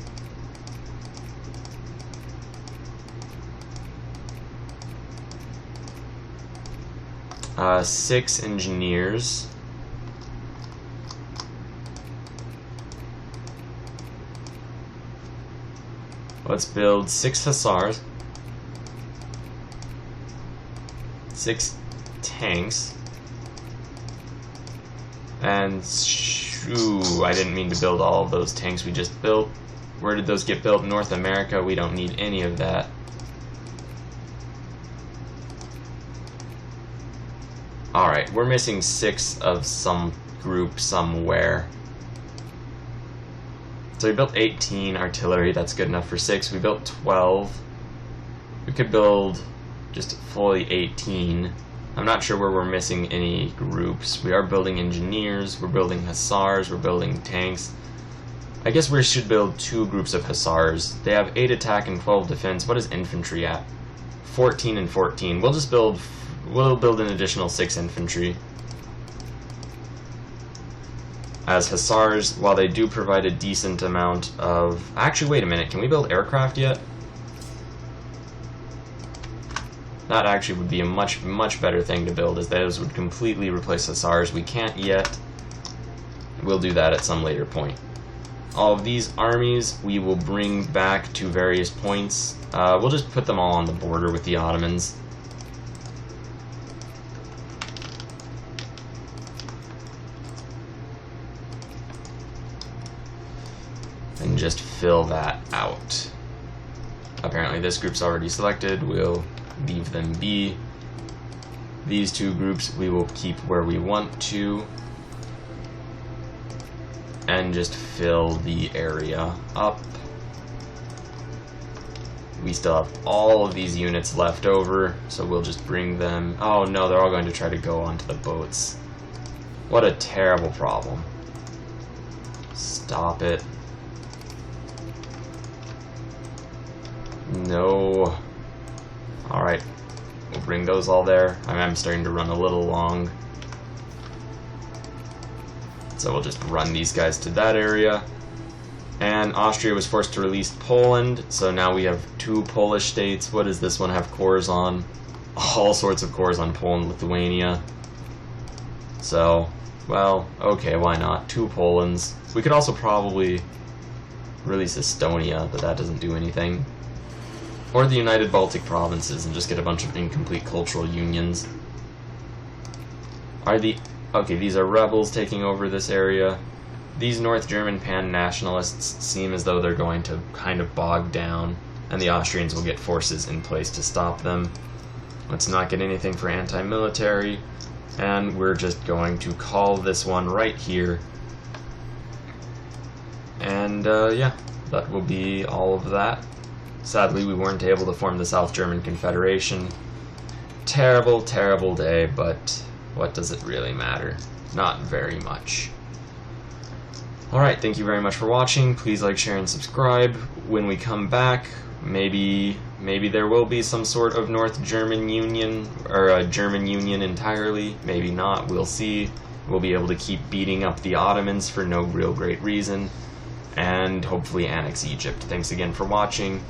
Uh, 6 engineers. Let's build 6 hussars, 6 tanks, and shoo, I didn't mean to build all of those tanks we just built. Where did those get built? North America. We don't need any of that. Alright, we're missing 6 of some group somewhere. So we built 18 artillery, that's good enough for 6. We built 12. We could build just fully 18. I'm not sure where we're missing any groups. We are building engineers, we're building hussars, we're building tanks. I guess we should build 2 groups of hussars. They have 8 attack and 12 defense. What is infantry at? 14 and 14. We'll build an additional 6 infantry. As hussars, while they do provide a decent amount of... Actually, wait a minute, can we build aircraft yet? That actually would be a much, much better thing to build, as those would completely replace hussars. We can't yet. We'll do that at some later point. All of these armies we will bring back to various points. We'll just put them all on the border with the Ottomans. And just fill that out. Apparently this group's already selected. We'll leave them be. These 2 groups we will keep where we want to. And just fill the area up. We still have all of these units left over, so we'll just bring them... Oh no, they're all going to try to go onto the boats. What a terrible problem. Stop it. No. Alright. We'll bring those all there. I'm starting to run a little long. So we'll just run these guys to that area. And Austria was forced to release Poland, so now we have 2 Polish states. What does this one have cores on? All sorts of cores on Poland, Lithuania. So, well, okay, why not? 2 Polands. We could also probably release Estonia, but that doesn't do anything. Or the United Baltic Provinces and just get a bunch of incomplete cultural unions. Okay, these are rebels taking over this area. These North German pan-nationalists seem as though they're going to kind of bog down, and the Austrians will get forces in place to stop them. Let's not get anything for anti-military, and we're just going to call this one right here. And, yeah, that will be all of that. Sadly, we weren't able to form the South German Confederation. Terrible, terrible day, but what does it really matter? Not very much. Alright, thank you very much for watching. Please like, share, and subscribe. When we come back, maybe there will be some sort of North German Union, or a German Union entirely. Maybe not, we'll see. We'll be able to keep beating up the Ottomans for no real great reason, and hopefully annex Egypt. Thanks again for watching.